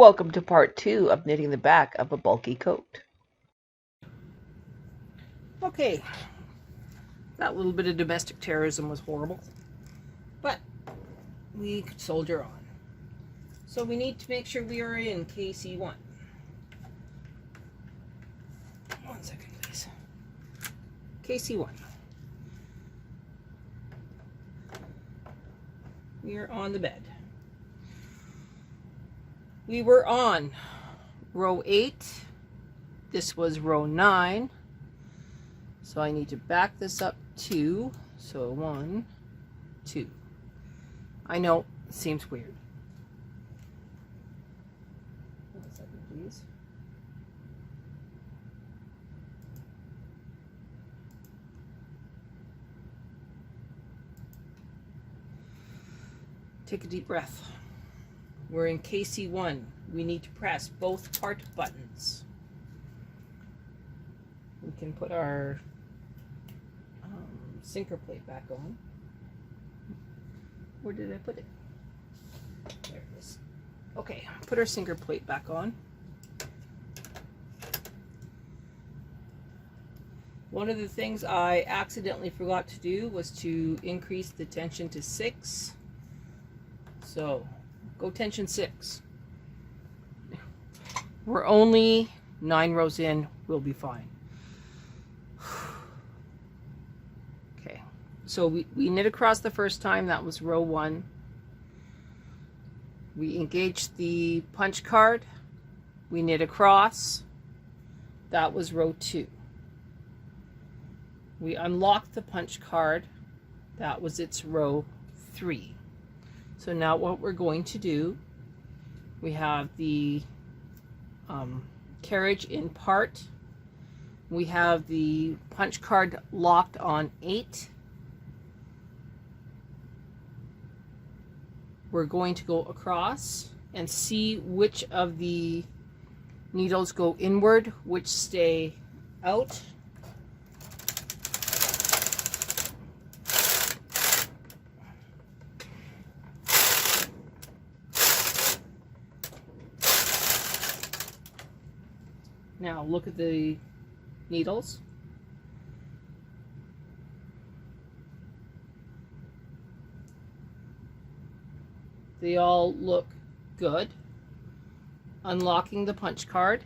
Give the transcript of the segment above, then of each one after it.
Welcome to part 2 of knitting the back of a bulky coat. Okay, that little bit of domestic terrorism was horrible, but we could soldier on. So we need to make sure we are in KC1. 1 second, please. KC1. We are on the bed. We were on row 8. This was row 9. So I need to back this up 2. So 1, 2. I know, it seems weird. 1 second, please. Take a deep breath. We're in KC1. We need to press both part buttons. We can put our sinker plate back on. Where did I put it? There it is. Okay, put our sinker plate back on. One of the things I accidentally forgot to do was to increase the tension to 6. So, go tension 6. We're only 9 rows in, we'll be fine. Okay, so we knit across the first time, that was row 1. We engaged the punch card, we knit across, that was row 2. We unlocked the punch card, that was its row 3. So now what we're going to do, we have the carriage in part. We have the punch card locked on 8. We're going to go across and see which of the needles go inward, which stay out. Now look at the needles. They all look good. Unlocking the punch card.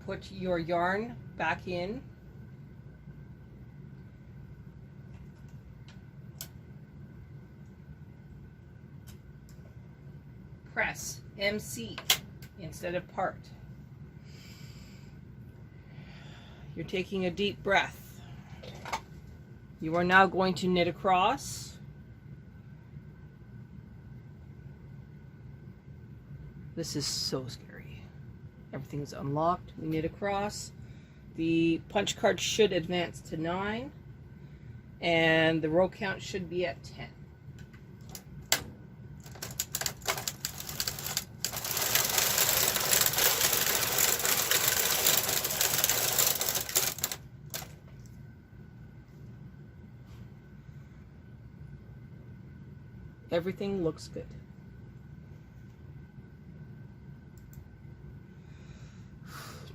Put your yarn back in. Press MC instead of part. You're taking a deep breath. You are now going to knit across. This is so scary. Everything's unlocked. We knit across. The punch card should advance to 9, and the row count should be at 10. Everything looks good.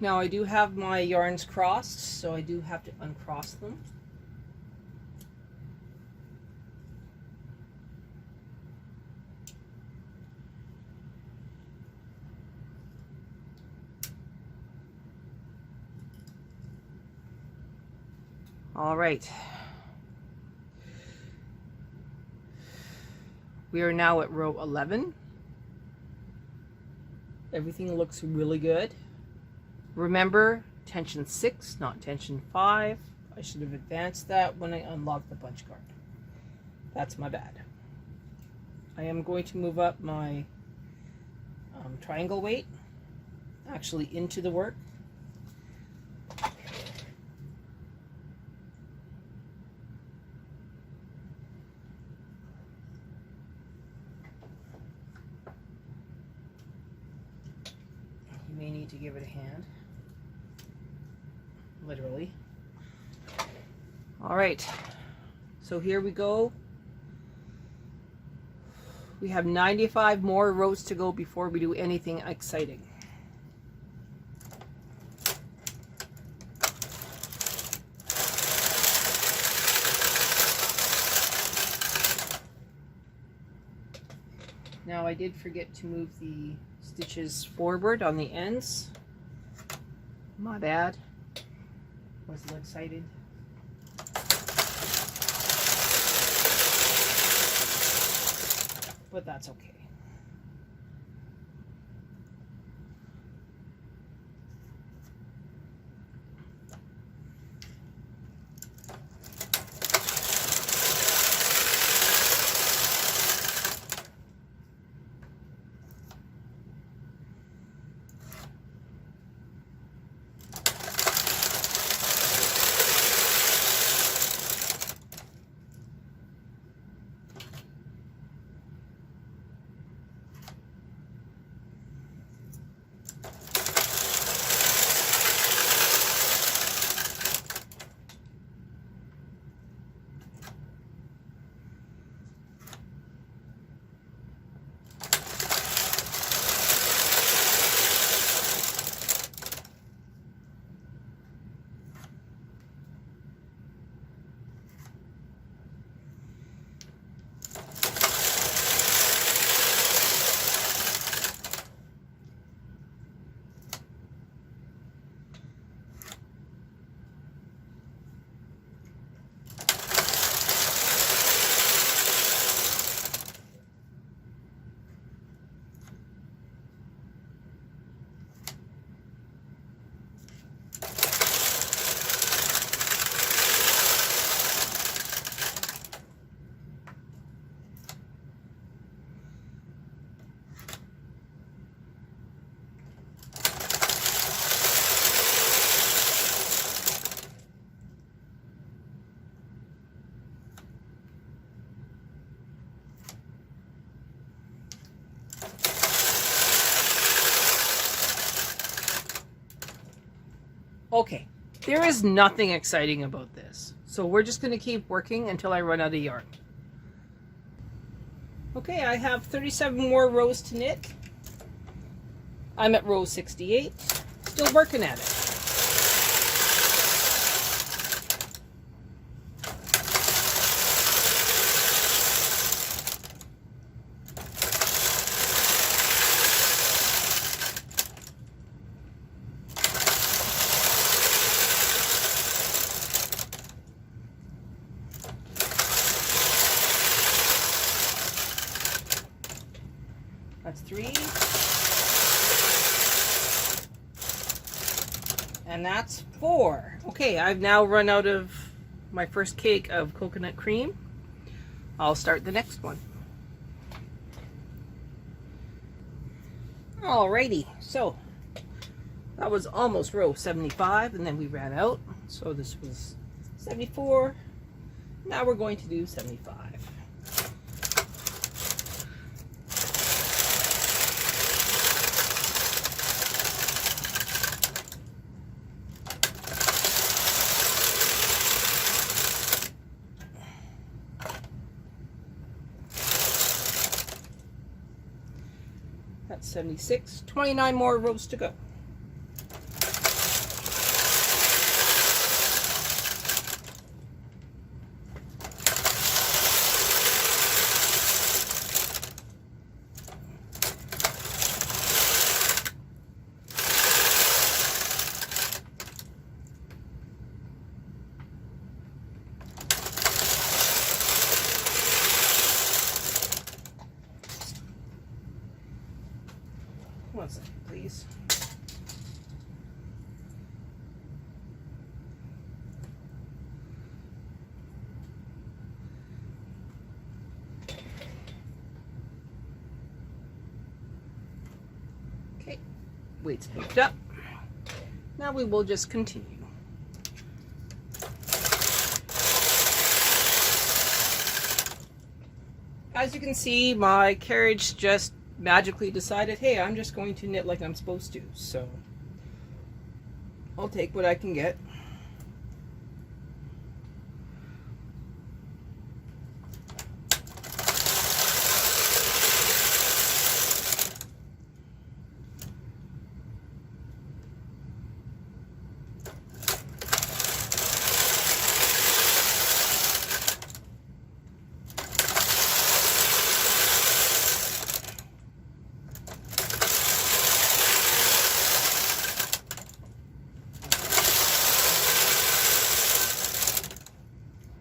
Now I do have my yarns crossed, so I do have to uncross them. All right. We are now at row 11. Everything looks really good. Remember, tension 6, not tension 5. I should have advanced that when I unlocked the punch card. That's my bad. I am going to move up my triangle weight actually into the work. May need to give it a hand, literally. All right, so here we go. We have 95 more rows to go before we do anything exciting. Now I did forget to move the stitches forward on the ends. My bad. Wasn't excited. But that's okay. Okay, there is nothing exciting about this. So we're just going to keep working until I run out of yarn. Okay, I have 37 more rows to knit. I'm at row 68, still working at it. That's 3. And that's 4. Okay, I've now run out of my first cake of coconut cream. I'll start the next one. Alrighty, so that was almost row 75 and then we ran out. So this was 74. Now we're going to do 75. That's 76, 29 more rows to go. One second, please. Okay, weight's picked up. Now we will just continue. As you can see, my carriage just magically decided, hey, I'm just going to knit like I'm supposed to, so I'll take what I can get.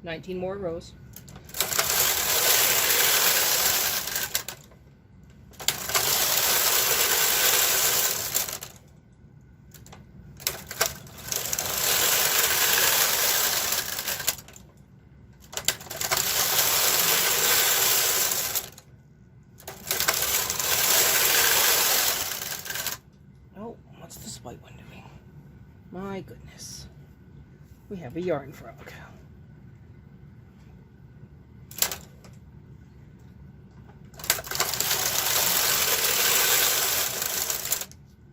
19 more rows. What's this white one doing? My goodness. We have a yarn frog.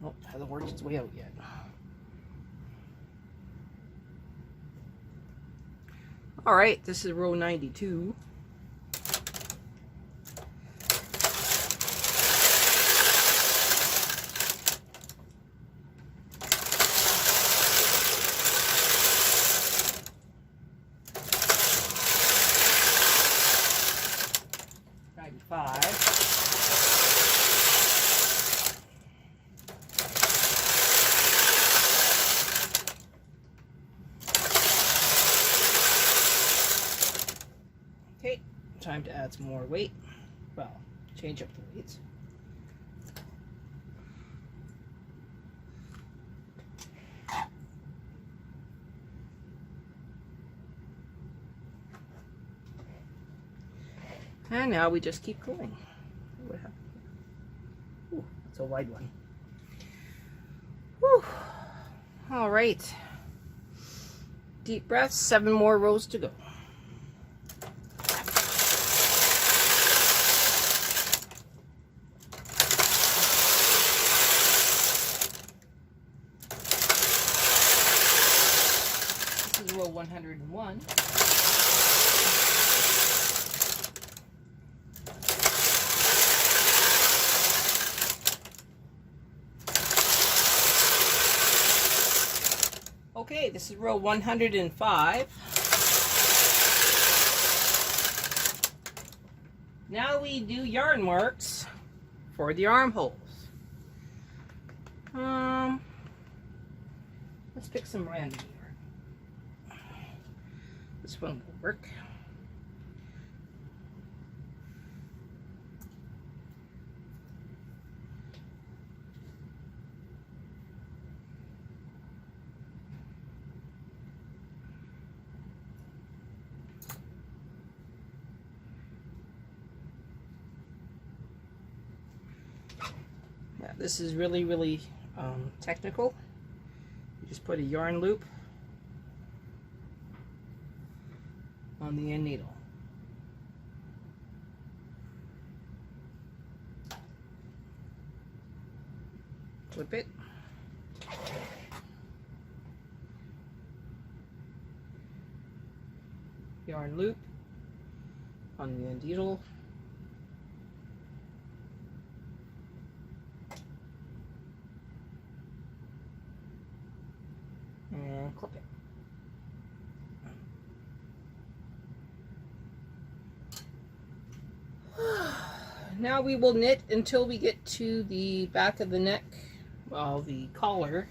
Oh, it hasn't worked its way out yet. All right, this is row 92. Okay, time to add some more weight. Well, change up the weights. And now we just keep going. What happened here? Ooh, that's a wide one. Whew. All right. Deep breaths, 7 more rows to go. This is row 101. Okay, this is row 105. Now we do yarn marks for the armholes. Let's pick some random yarn. This one will work. Yeah, this is really technical. You just put a yarn loop on the end needle. Clip it. Yarn loop on the end needle. And clip it. Now we will knit until we get to the back of the neck, well, the collar.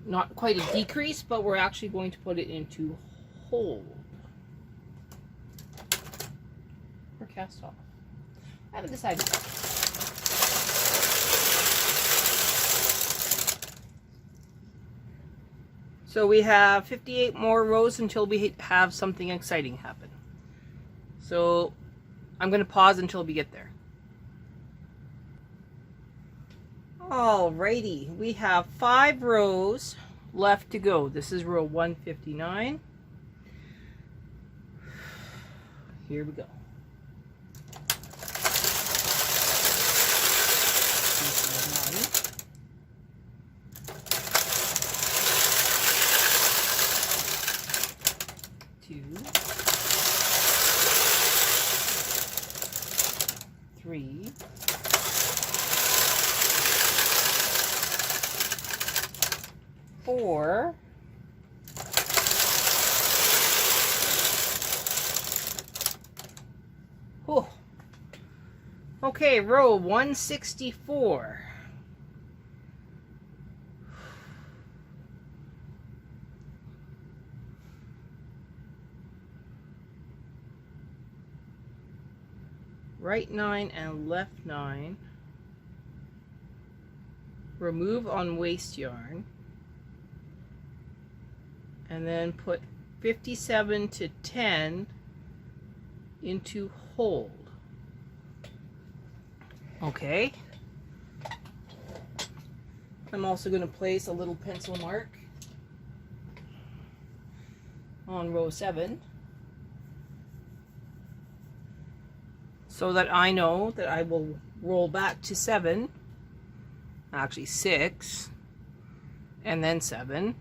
Not quite a decrease, but we're actually going to put it into hold. Or cast off. I haven't decided. So we have 58 more rows until we have something exciting happen. So I'm going to pause until we get there. Alrighty, we have 5 rows left to go. This is row 159. Here we go. Two, 3, 4, 5. Okay, row 164. right 9 and left 9, remove on waste yarn, and then put 57 to 10 into hold. Okay. I'm also going to place a little pencil mark on row 7 so that I know that I will roll back to 7, actually 6, and then 7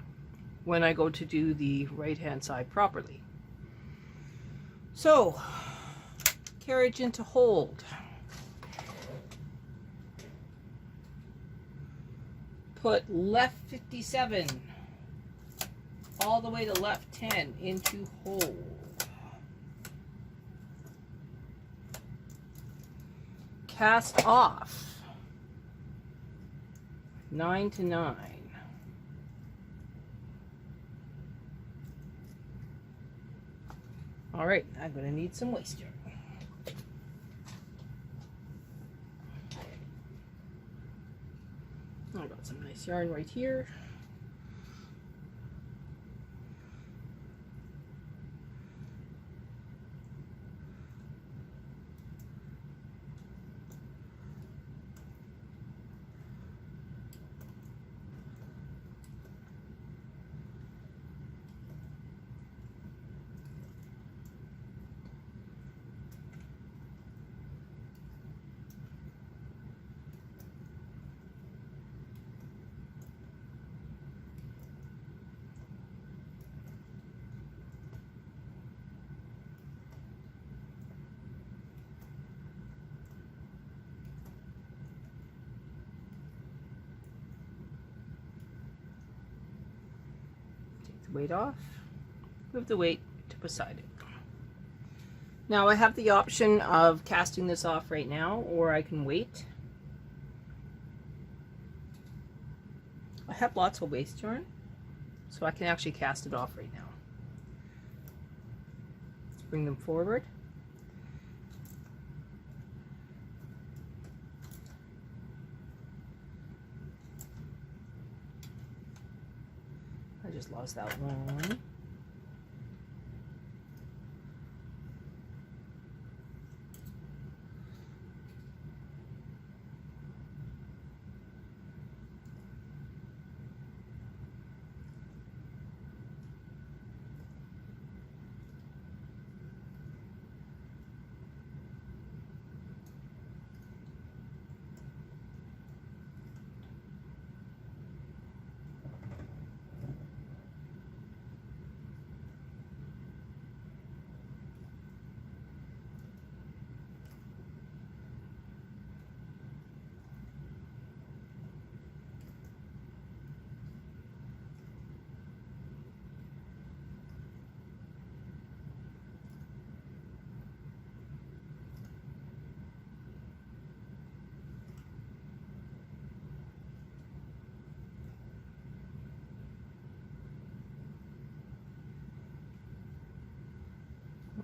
when I go to do the right hand side properly. So, carriage into hold. Put left 57 all the way to left 10 into hold. Cast off 9 to 9. All right, I'm going to need some waste yarn. I got some nice yarn right here. Weight off, move the weight to beside it. Now I have the option of casting this off right now, or I can wait. I have lots of waste yarn, so I can actually cast it off right now. Let's bring them forward. I just lost that one.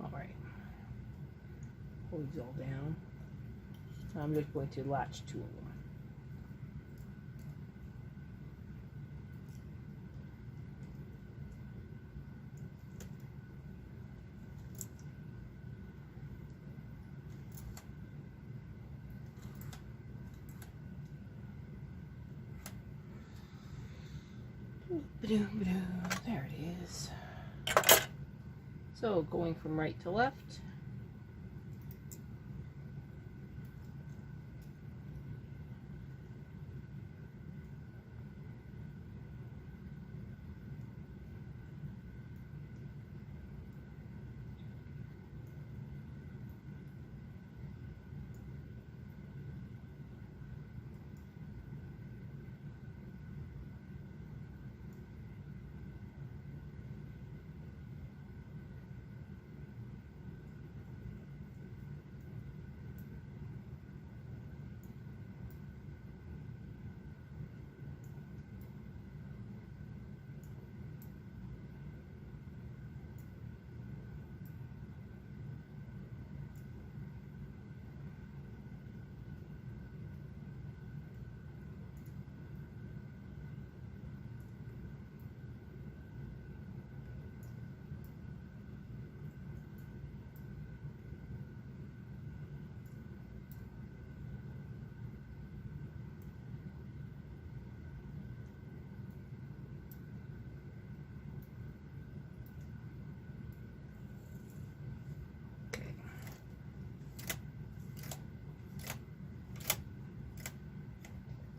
All right, hold these all down. I'm just going to latch tool. There it is. So going from right to left.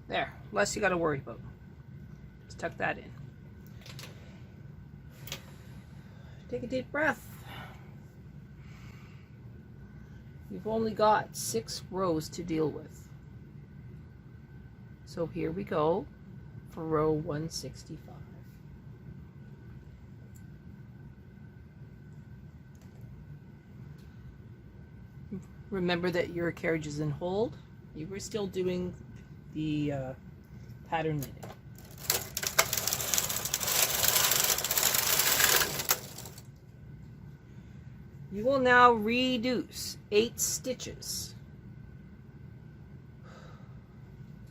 There, less you got to worry about. Just tuck that in. Take a deep breath. You've only got 6 rows to deal with. So here we go for row 165. Remember that your carriage is in hold. You were still doing the pattern knitting. You will now reduce 8 stitches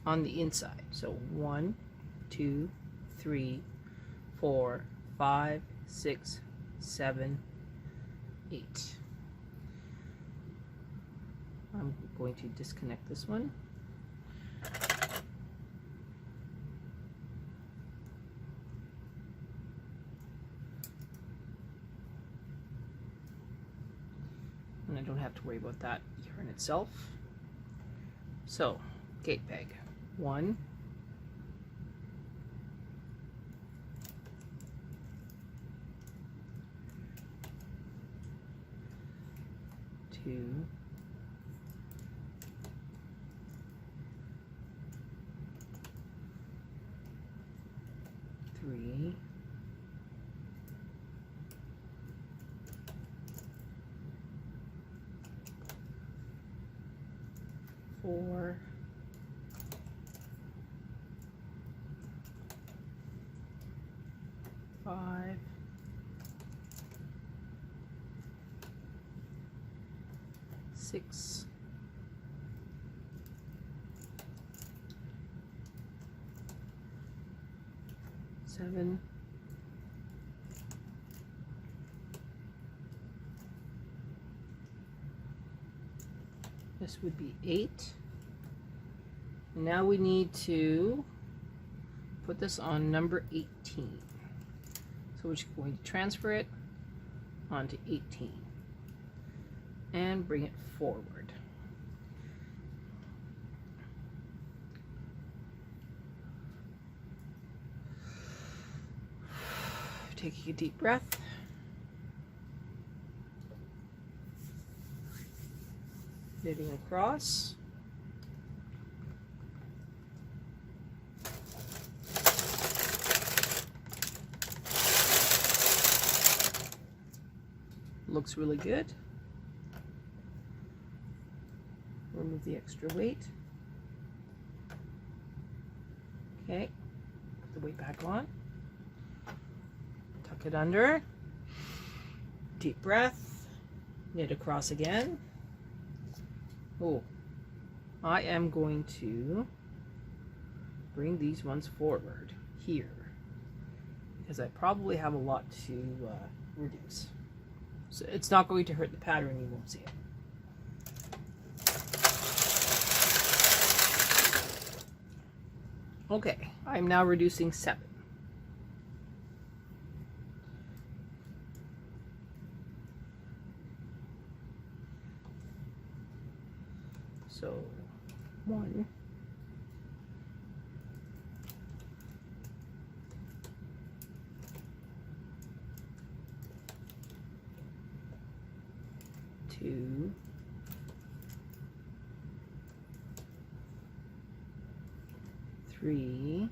on the inside. So 1, 2, 3, 4, 5, 6, 7, 8. I'm going to disconnect this one. And I don't have to worry about that yarn itself. So, gate peg. 1, 2, 3, 4, 5, 6, 7, 8. And now we need to put this on number 18. So we're just going to transfer it onto 18 and bring it forward. Taking a deep breath. Knitting across. Looks really good. Remove the extra weight. Okay, put the weight back on. Tuck it under. Deep breath. Knit across again. Oh, I am going to bring these ones forward here because I probably have a lot to reduce. So it's not going to hurt the pattern, you won't see it. Okay, I'm now reducing 7. So 1, 2, 3,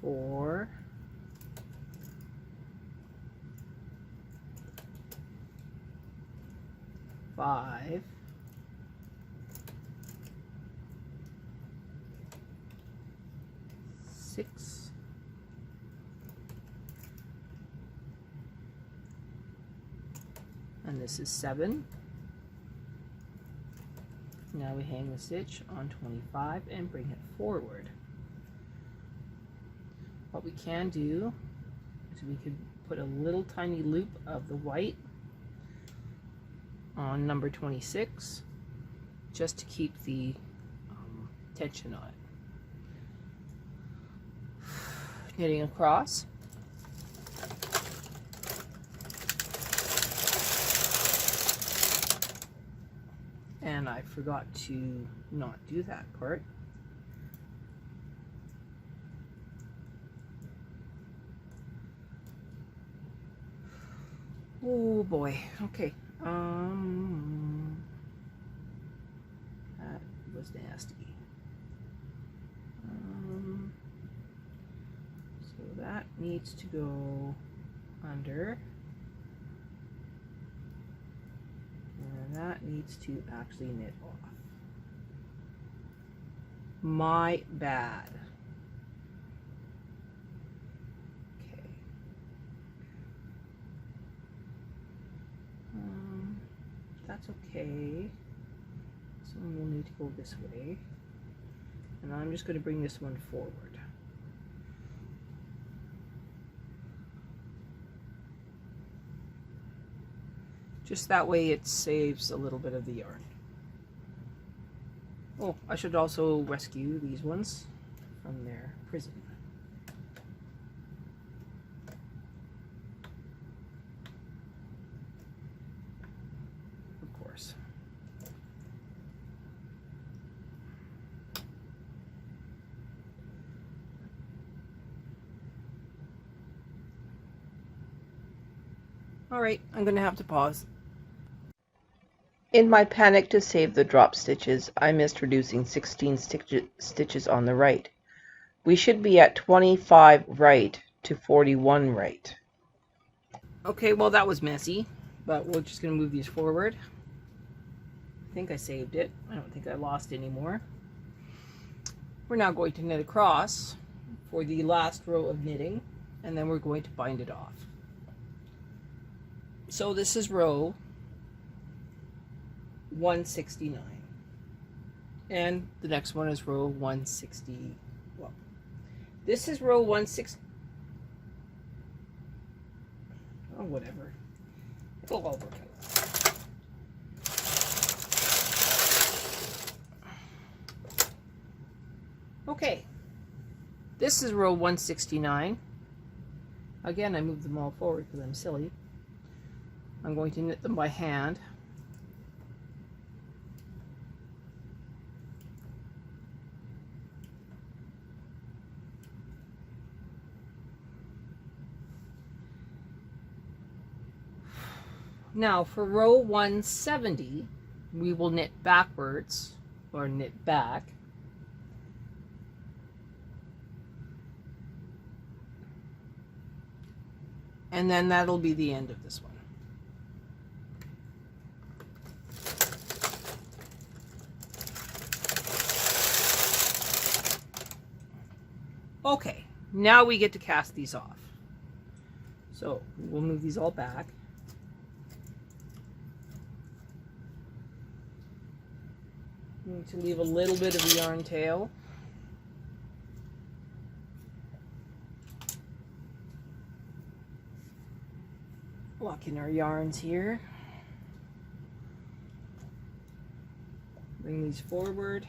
4, 5, 6, 7. Now we hang the stitch on 25 and bring it forward. What we can do is we could put a little tiny loop of the white on number 26 just to keep the tension on it. Knitting across. And I forgot to not do that part. Oh boy. Okay. That was nasty. So that needs to go under. And that needs to actually knit off. My bad. Okay. That's okay. So we'll need to go this way. And I'm just going to bring this one forward. Just that way it saves a little bit of the yarn. Oh, I should also rescue these ones from their prison. Of course. All right, I'm going to have to pause. In my panic to save the drop stitches, I missed reducing 16 stitches on the right. We should be at 25 right to 41 right. Okay, well that was messy, but we're just going to move these forward. I think I saved it. I don't think I lost any more. We're now going to knit across for the last row of knitting, and then we're going to bind it off. So this is row 169, and the next one is row 160. Well, this is row 160. Oh, whatever. It'll all work out. Okay, this is row 169. Again, I moved them all forward because I'm silly. I'm going to knit them by hand. Now for row 170, we will knit backwards, or knit back. And then that'll be the end of this one. Okay, now we get to cast these off. So we'll move these all back. Need to leave a little bit of the yarn tail. Lock in our yarns here. Bring these forward.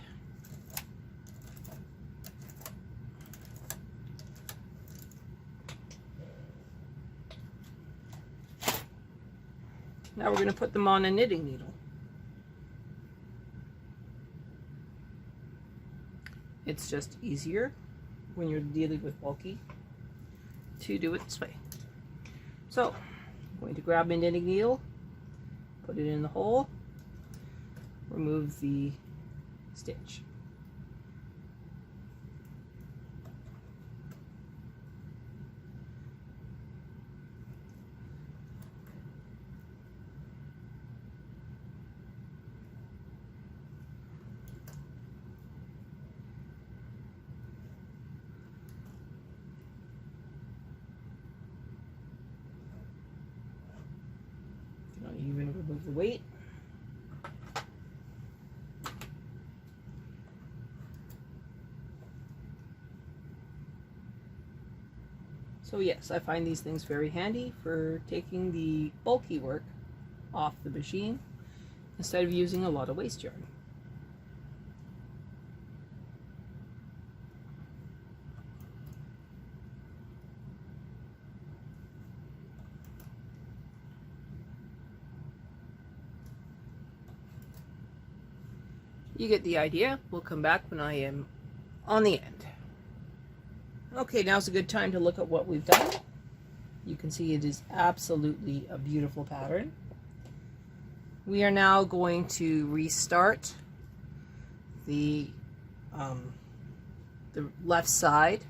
Now we're going to put them on a knitting needle. It's just easier when you're dealing with bulky to do it this way. So I'm going to grab a knitting needle, put it in the hole, remove the stitch. Even remove the weight. So yes, I find these things very handy for taking the bulky work off the machine instead of using a lot of waste yarn. You get the idea. We'll come back when I am on the end. Okay, now's a good time to look at what we've done. You can see it is absolutely a beautiful pattern. We are now going to restart the left side.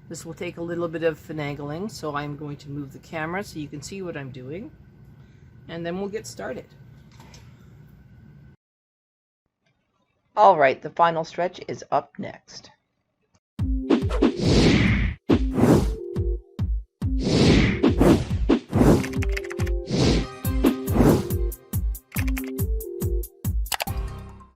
This will take a little bit of finagling, so I'm going to move the camera so you can see what I'm doing, and then we'll get started. All right, the final stretch is up next.